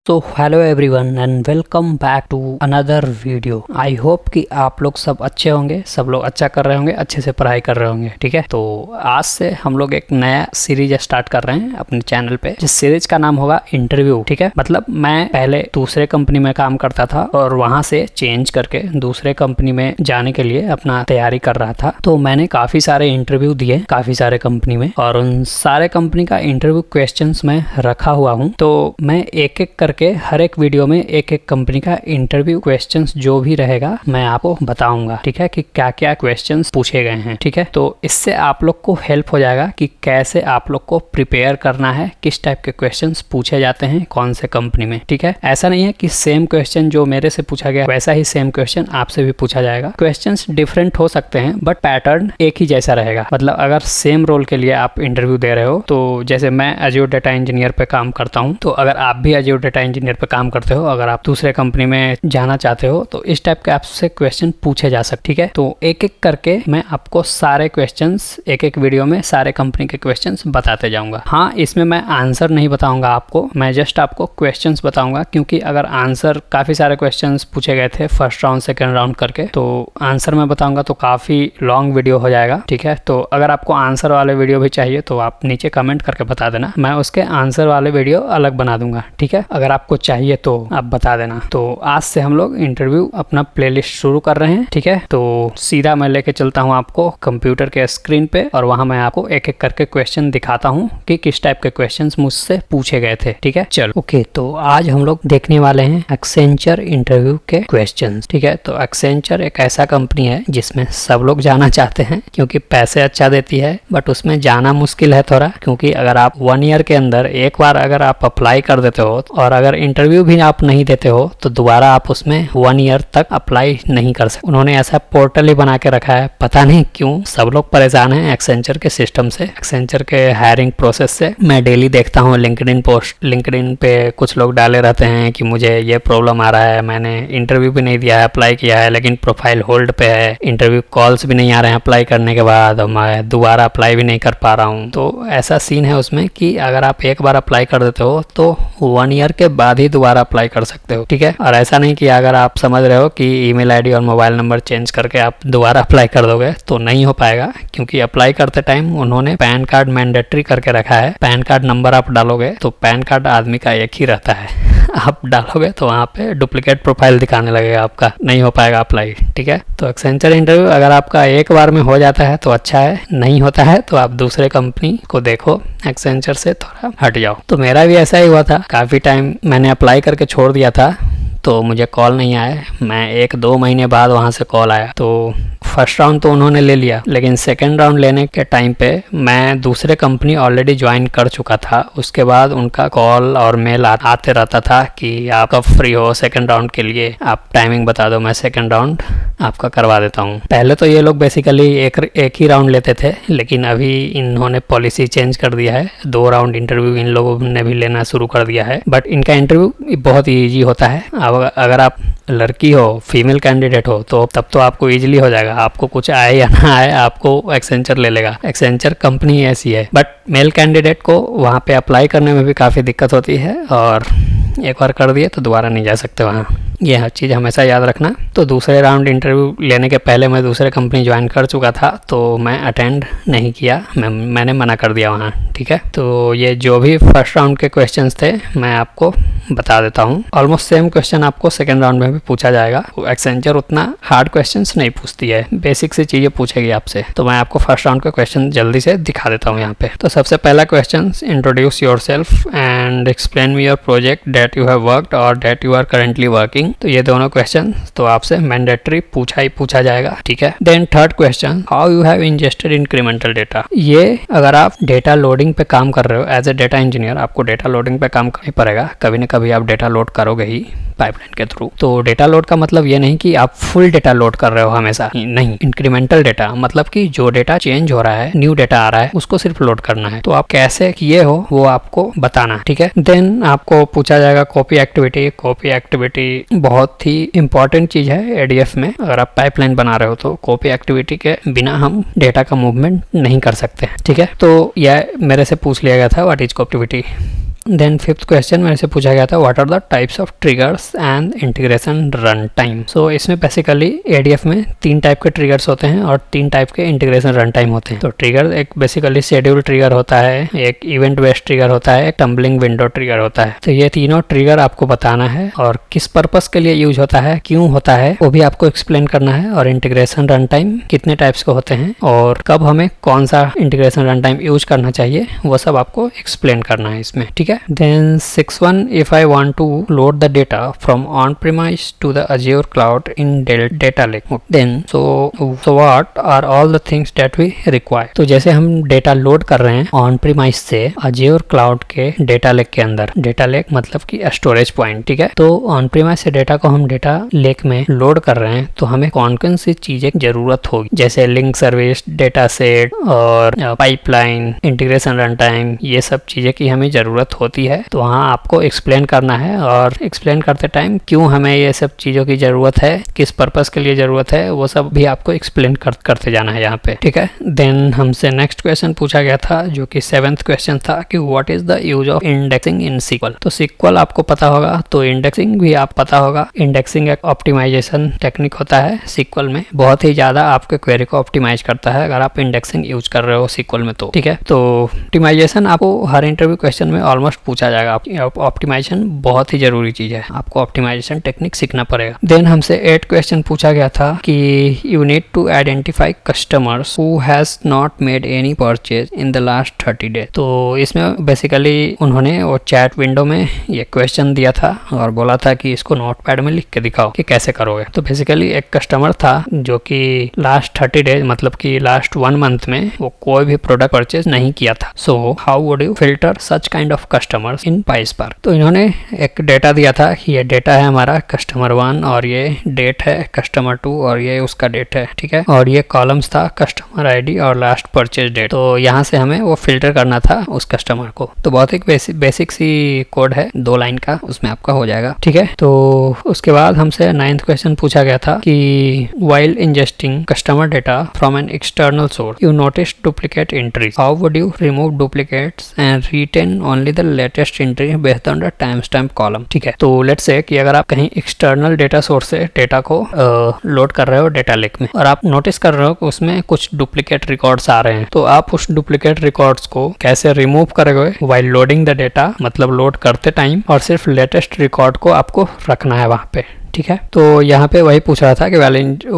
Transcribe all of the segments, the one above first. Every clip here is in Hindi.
तो hello everyone and welcome back to another video. I hope कि आप लोग सब अच्छे होंगे, सब लोग अच्छा कर रहे होंगे, अच्छे से पढ़ाई कर रहे होंगे। ठीक है, तो आज से हम लोग एक नया सीरीज स्टार्ट कर रहे हैं अपने चैनल पे, जिस सीरीज का नाम होगा इंटरव्यू। ठीक है, मतलब मैं पहले दूसरे कंपनी में काम करता था और वहां से चेंज करके दूसरे कंपनी में जाने के लिए अपना तैयारी कर रहा था। तो मैंने काफी सारे इंटरव्यू दिए काफी सारे कंपनी में, और उन सारे कंपनी का इंटरव्यू क्वेश्चन मैं रखा हुआ हूँ। तो मैं एक एक करके हर एक वीडियो में एक एक कंपनी का इंटरव्यू क्वेश्चंस जो भी रहेगा मैं आपको बताऊंगा। ठीक है, कि क्या क्या क्वेश्चंस पूछे गए हैं। ठीक है, तो इससे आप लोग को हेल्प हो जाएगा कि कैसे आप लोग को प्रिपेयर करना है, किस टाइप के क्वेश्चंस पूछे जाते हैं कौन से कंपनी में। ठीक है, ऐसा नहीं है कि सेम क्वेश्चन जो मेरे से पूछा गया वैसा ही सेम क्वेश्चन आपसे भी पूछा जाएगा। क्वेश्चंस डिफरेंट हो सकते हैं बट पैटर्न एक ही जैसा रहेगा। मतलब अगर सेम रोल के लिए आप इंटरव्यू दे रहे हो, तो जैसे मैं एज़्योर डाटा इंजीनियर पे काम करता हूँ, तो अगर आप भी एज़्योर डाटा इंजीनियर पे काम करते हो, अगर आप दूसरे कंपनी में जाना चाहते हो, तो इस टाइप के आपसे क्वेश्चन पूछे जा सकते। ठीक है, तो एक एक करके मैं आपको सारे क्वेश्चंस एक एक वीडियो में सारे कंपनी के क्वेश्चंस बताते जाऊंगा। हाँ, इसमें मैं आंसर नहीं बताऊंगा आपको, मैं जस्ट आपको क्वेश्चंस बताऊंगा, क्योंकि अगर आंसर काफी सारे क्वेश्चंस पूछे गए थे फर्स्ट राउंड सेकेंड राउंड करके, तो आंसर मैं बताऊंगा तो काफी लॉन्ग वीडियो हो जाएगा। ठीक है, तो अगर आपको आंसर वाले वीडियो भी चाहिए तो आप नीचे कमेंट करके बता देना, मैं उसके आंसर वाले वीडियो अलग बना दूंगा। ठीक है, अगर आपको चाहिए तो आप बता देना। तो आज से हम लोग इंटरव्यू अपना प्लेलिस्ट शुरू कर रहे हैं। ठीक है, तो सीधा मैं लेके चलता हूँ आपको कंप्यूटर के स्क्रीन पे, और वहां मैं आपको एक एक करके क्वेश्चन दिखाता हूँ कि किस टाइप के क्वेश्चंस मुझसे पूछे गए थे। ठीक है, चलो ओके। तो आज हम लोग देखने वाले हैं एक्सेंचर इंटरव्यू के क्वेश्चंस। ठीक है, तो एक्सेंचर एक ऐसा कंपनी है जिसमें सब लोग जाना चाहते हैं, क्योंकि पैसे अच्छा देती है, बट उसमें जाना मुश्किल है थोड़ा, क्योंकि अगर आप 1 ईयर के अंदर एक बार अगर आप अप्लाई कर देते हो और अगर इंटरव्यू भी आप नहीं देते हो तो दोबारा आप उसमें 1 ईयर तक अप्लाई नहीं कर सकते। उन्होंने ऐसा पोर्टल ही बना के रखा है, पता नहीं क्यों सब लोग परेशान हैं एक्सेंचर के सिस्टम से, एक्सेंचर के हायरिंग प्रोसेस से। मैं डेली देखता हूँ लिंक्डइन पोस्ट, लिंक्डइन पे कुछ लोग डाले रहते हैं कि मुझे ये प्रॉब्लम आ रहा है, मैंने इंटरव्यू भी नहीं दिया है, अप्लाई किया है लेकिन प्रोफाइल होल्ड पे है, इंटरव्यू कॉल्स भी नहीं आ रहे हैं अप्लाई करने के बाद, मैं दोबारा अप्लाई भी नहीं कर पा रहा हूँ। तो ऐसा सीन है उसमें कि अगर आप एक बार अप्लाई कर देते हो तो 1 ईयर के बाद ही दोबारा अप्लाई कर सकते हो। ठीक है, और ऐसा नहीं कि अगर आप समझ रहे हो कि ईमेल आईडी और मोबाइल नंबर चेंज करके आप दोबारा अप्लाई कर दोगे तो नहीं हो पाएगा, क्योंकि अप्लाई करते टाइम उन्होंने पैन कार्ड मैंडेटरी करके रखा है। पैन कार्ड नंबर आप डालोगे तो पैन कार्ड आदमी का एक ही रहता है, आप डालोगे तो वहाँ पे डुप्लीकेट प्रोफाइल दिखाने लगेगा आपका, नहीं हो पाएगा अप्लाई। ठीक है, तो एक्सेंचर इंटरव्यू अगर आपका एक बार में हो जाता है तो अच्छा है, नहीं होता है तो आप दूसरे कंपनी को देखो, एक्सेंचर से थोड़ा हट जाओ। तो मेरा भी ऐसा ही हुआ था, काफ़ी टाइम मैंने अप्लाई करके छोड़ दिया था तो मुझे कॉल नहीं आया। मैं 1-2 महीने बाद वहाँ से कॉल आया। तो फर्स्ट राउंड तो उन्होंने ले लिया, लेकिन सेकंड राउंड लेने के टाइम पे मैं दूसरे कंपनी ऑलरेडी ज्वाइन कर चुका था। उसके बाद उनका कॉल और मेल आते रहता था कि आप कब फ्री हो सेकंड राउंड के लिए, आप टाइमिंग बता दो, मैं सेकंड राउंड आपका करवा देता हूँ। पहले तो ये लोग बेसिकली एक ही राउंड लेते थे, लेकिन अभी इन्होंने पॉलिसी चेंज कर दिया है, 2 राउंड इंटरव्यू इन लोगों ने भी लेना शुरू कर दिया है। बट इनका इंटरव्यू बहुत ईजी होता है। अगर आप लड़की हो, फीमेल कैंडिडेट हो, तो तब तो आपको इजीली हो जाएगा, आपको कुछ आए या ना आए आपको एक्सेंचर ले लेगा। एक्सेंचर कंपनी ऐसी है। बट मेल कैंडिडेट को वहाँ पे अप्लाई करने में भी काफ़ी दिक्कत होती है, और एक बार कर दिए तो दोबारा नहीं जा सकते वहाँ। ये हर चीज़ हमेशा याद रखना। तो दूसरे राउंड इंटरव्यू लेने के पहले मैं दूसरे कंपनी ज्वाइन कर चुका था, तो मैं अटेंड नहीं किया, मैंने मना कर दिया वहाँ। ठीक है, तो ये जो भी फर्स्ट राउंड के क्वेश्चंस थे मैं आपको बता देता हूँ। ऑलमोस्ट सेम क्वेश्चन आपको सेकेंड राउंड में भी पूछा जाएगा। एक्सेंचर उतना हार्ड क्वेश्चंस नहीं पूछती है, बेसिक सी चीज़ें पूछेगी आपसे। तो मैं आपको फर्स्ट राउंड के क्वेश्चन जल्दी से दिखा देता हूँ यहाँ पे। तो सबसे पहला question, introduce yourself and explain me your project that you have worked और that you are currently working. तो ये दोनों क्वेश्चन तो आपसे मैंडेटरी पूछा जाएगा। ठीक है, then third question, how you have ingested incremental data. ये अगर आप डेटा लोडिंग पे काम कर रहे हो एज ए डेटा इंजीनियर, आपको डेटा लोडिंग पे काम करना ही पड़ेगा, कभी ना कभी आप डेटा लोड करोगे ही पाइपलाइन के थ्रू। तो डेटा लोड का मतलब ये नहीं कि आप फुल डेटा लोड कर रहे हो हमेशा, नहीं। इंक्रीमेंटल डेटा मतलब कि जो डेटा चेंज हो रहा है, न्यू डेटा आ रहा है, उसको सिर्फ लोड करना है। तो आप कैसे किए हो वो आपको बताना। ठीक है, देन आपको पूछा जाएगा कॉपी एक्टिविटी। कॉपी एक्टिविटी बहुत ही इंपॉर्टेंट चीज है एडीएफ में। अगर आप पाइपलाइन बना रहे हो तो कॉपी एक्टिविटी के बिना हम डेटा का मूवमेंट नहीं कर सकते। ठीक है, तो यह मेरे से पूछ लिया गया था, what is copy activity. Then fifth question मेरे से पूछा गया था what are the types of triggers and integration run time. So इसमें बेसिकली एडीएफ में 3 टाइप के ट्रिगर्स होते हैं और 3 टाइप के इंटीग्रेशन रन टाइम होते हैं। तो ट्रिगर एक बेसिकली शेड्यूल ट्रिगर होता है, एक इवेंट बेस्ड ट्रिगर होता है, एक टम्बलिंग विंडो ट्रिगर होता है। तो ये तीनों ट्रिगर आपको बताना है और किस पर्पस के लिए यूज होता है, क्यों होता है, वो भी आपको एक्सप्लेन करना है। और इंटीग्रेशन रन टाइम कितने टाइप्स के होते हैं और कब हमें कौन सा इंटीग्रेशन रन टाइम यूज करना चाहिए, वो सब आपको एक्सप्लेन करना है इसमें, ठीक है। Then 6.1 if I want to load the data from on premise to the Azure cloud in data lake, then so what are all the things that we require. तो जैसे हम डेटा लोड कर रहे हैं ऑन प्रीमाइस से अज्योर क्लाउड के डेटा लेक के अंदर, डेटा लेक मतलब कि स्टोरेज पॉइंट, ठीक है। तो ऑन प्रीमाइस से डेटा को हम डेटा लेक में लोड कर रहे हैं तो हमें कौन कौन सी चीजें जरूरत होगी, जैसे लिंक सर्विस, डेटा सेट और पाइपलाइन, इंटीग्रेशन रन टाइम, ये सब चीजें की हमें जरूरत होती है। तो वहाँ आपको एक्सप्लेन करना है और एक्सप्लेन करते टाइम क्यों हमें ये सब चीजों की जरूरत है, किस पर्पस के लिए जरूरत है, वो सब भी आपको एक्सप्लेन करते जाना है यहाँ पे, ठीक है। देन हमसे नेक्स्ट क्वेश्चन पूछा गया था जो कि 7th क्वेश्चन था कि what is the use of indexing in SQL। तो SQL आपको पता होगा तो इंडेक्सिंग भी आप पता होगा। इंडेक्सिंग एक ऑप्टिमाइजेशन टेक्निक होता है SQL में, बहुत ही ज्यादा आपके क्वेरी को ऑप्टिमाइज करता है अगर आप इंडेक्सिंग यूज कर रहे हो SQL में तो, ठीक है। तो ऑप्टिमाइजेशन आपको हर इंटरव्यू क्वेश्चन में ऑलमोस्ट पूछा जाएगा। ऑप्टिमाइजेशन बहुत ही जरूरी चीज है, आपको ऑप्टिमाइजेशन टेक्निक सीखना पड़ेगा। देन हमसे 8 क्वेश्चन पूछा गया था कि you need to identify customers who has not made any purchase in the last 30 days. तो इसमें बेसिकली उन्होंने वो चैट विंडो में ये क्वेश्चन दिया था और बोला था कि इसको नोटपैड में लिख के दिखाओ कि कैसे करोगे। तो बेसिकली एक कस्टमर था जो कि लास्ट 30 डेज मतलब कि लास्ट 1 मंथ में वो कोई भी प्रोडक्ट परचेज नहीं किया था। So how would you filter such kind of customers in PySpark। तो इन्होंने एक डेटा दिया था कि ये डेटा है हमारा कस्टमर 1 और ये डेट है कस्टमर 2 और ये उसका डेट है, ठीक है। और ये कॉलम्स था कस्टमर आईडी और लास्ट परचेज डेट। तो यहाँ से हमें वो फिल्टर करना था उस कस्टमर को। तो बहुत एक बेसिक सी कोड है 2 लाइन का, उसमें आपका हो जाएगा, ठीक है। तो उसके बाद हमसे 9th क्वेश्चन पूछा गया था कि while ingesting customer data from an external source you notice duplicate entries, how would you remove duplicates and retain only the latest entry based on the timestamp column, ठीक है। तो लेट्स से कि अगर आप कहीं एक्सटर्नल डेटा सोर्स से डेटा को लोड कर रहे हो डेटा लेक में और आप नोटिस कर रहे हो कि उसमें कुछ डुप्लीकेट रिकॉर्ड्स आ रहे हैं, तो आप उस डुप्लीकेट रिकॉर्ड्स को कैसे रिमूव करोगे while लोडिंग द डेटा, मतलब लोड करते टाइम, और सिर्फ लेटेस्ट रिकॉर्ड को आपको रखना है वहाँ पे, ठीक है। तो यहाँ पे वही पूछ रहा था कि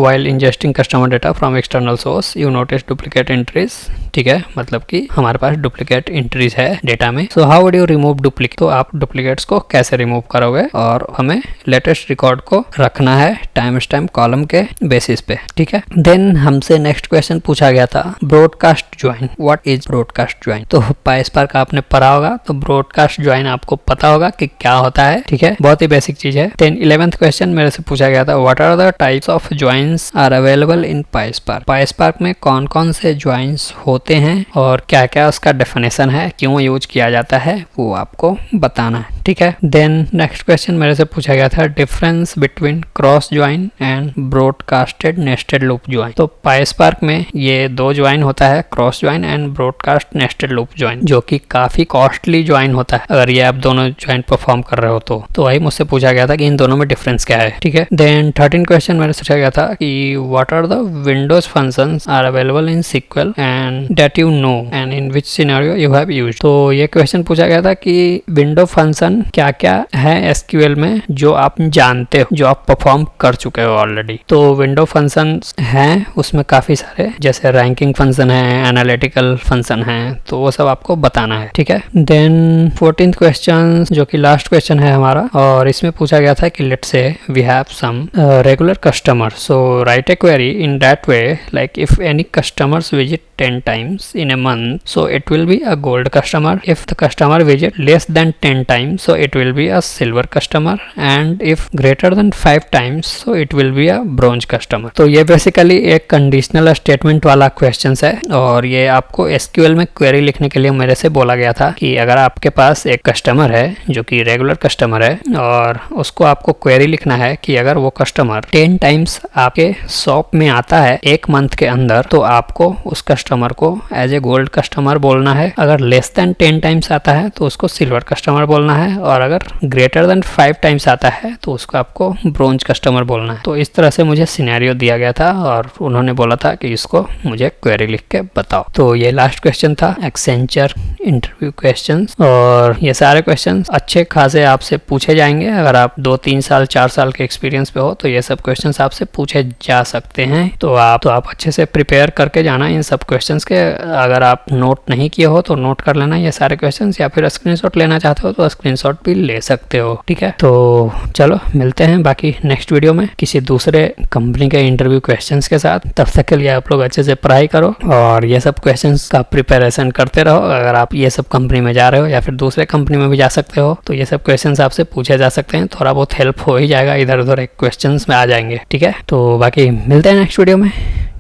while ingesting customer data from external source you notice duplicate entries, ठीक है, मतलब कि हमारे पास डुप्लीकेट एंट्रीज है डेटा में। So how would you remove duplicate, तो आप डुप्लीकेट्स को कैसे रिमूव करोगे और हमें लेटेस्ट रिकॉर्ड को रखना है टाइम स्टैम्प कॉलम के बेसिस पे, ठीक है। देन हमसे नेक्स्ट क्वेश्चन पूछा गया था broadcast join, what is broadcast join. तो PySpark आपने पढ़ा होगा तो ब्रॉडकास्ट ज्वाइन आपको पता होगा कि क्या होता है, ठीक है, बहुत ही बेसिक चीज है। देन 11th क्वेश्चन मेरे से पूछा गया था what are the types of joins are available in PySpark। PySpark में कौन कौन से ज्वाइंस होते हैं और क्या क्या उसका डेफिनेशन है, क्यों यूज किया जाता है, वो आपको बताना है, ठीक है। देन नेक्स्ट क्वेश्चन मेरे से पूछा गया था difference between cross join and broadcasted nested loop join. तो PySpark में ये 2 ज्वाइन होता है, cross join and broadcast nested loop join, जो कि काफी कॉस्टली ज्वाइन होता है अगर ये आप दोनों ज्वाइन परफॉर्म कर रहे हो तो वही मुझसे पूछा गया था कि इन दोनों में डिफरेंस क्या है, ठीक है। देन 13 क्वेश्चन मेरे से पूछा गया था कि what are the windows functions are available in SQL and that you know and in which scenario you have used. तो ये क्वेश्चन पूछा गया था कि विंडो फंक्शन क्या क्या है SQL में जो आप जानते हो, जो आप परफॉर्म कर चुके हो ऑलरेडी। तो विंडो फंक्शन हैं उसमें काफी सारे, जैसे रैंकिंग फंक्शन है, एनालिटिकल फंक्शन है, तो वो सब आपको बताना है, ठीक है। देन 14th क्वेश्चन जो कि लास्ट क्वेश्चन है हमारा, और इसमें पूछा गया था कि let's say we have some regular customers, so write a query in that way, like if any customers visit 10 times in a month, so it will be a gold customer. If the customer visit less than 10 times, so it will be a silver customer, and if greater than 5 times so it will be a bronze customer। तो ये बेसिकली एक कंडीशनल स्टेटमेंट वाला क्वेश्चन है, और ये आपको SQL में क्वेरी लिखने के लिए मेरे से बोला गया था कि अगर आपके पास एक कस्टमर है जो कि रेगुलर कस्टमर है, और उसको आपको क्वेरी लिखना है कि अगर वो कस्टमर 10 टाइम्स आपके शॉप में आता है एक मंथ के अंदर, तो आपको उस कस्टमर को एज ए गोल्ड कस्टमर बोलना है। अगर लेस देन 10 टाइम्स आता है तो उसको सिल्वर कस्टमर बोलना है, और अगर ग्रेटर देन 5 टाइम्स आता है तो उसको आपको ब्रोंज कस्टमर बोलना है। तो इस तरह से मुझे सिनेरियो दिया गया था और उन्होंने बोला था कि इसको मुझे क्वेरी लिख के बताओ। तो ये लास्ट क्वेश्चन था एक्सेंचर इंटरव्यू क्वेश्चंस, और ये सारे क्वेश्चंस अच्छे खासे आपसे पूछे जाएंगे। अगर आप 2-3 साल 4 साल के एक्सपीरियंस पे हो तो ये सब क्वेश्चंस आपसे पूछे जा सकते हैं। तो आप अच्छे से प्रिपेयर करके जाना इन सब क्वेश्चंस के। अगर आप नोट नहीं किए हो तो नोट कर लेना ये सारे क्वेश्चंस, या फिर स्क्रीनशॉट लेना चाहते हो तो स्क्रीनशॉट भी ले सकते हो, ठीक है। तो चलो मिलते हैं बाकी नेक्स्ट वीडियो में किसी दूसरे कंपनी के इंटरव्यू क्वेश्चंस के साथ। तब तक के लिए आप लोग अच्छे से पढ़ाई करो और ये सब क्वेश्चंस का प्रिपरेशन करते रहो। अगर आप ये सब कंपनी में जा रहे हो या फिर दूसरे कंपनी में भी जा सकते हो तो ये सब क्वेश्चंस आपसे पूछे जा सकते हैं। थोड़ा बहुत हेल्प हो ही जाएगा, इधर उधर एक क्वेश्चंस में आ जाएंगे, ठीक है। तो बाकी मिलते हैं नेक्स्ट वीडियो में,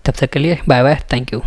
तब तक के लिए बाय बाय, थैंक यू।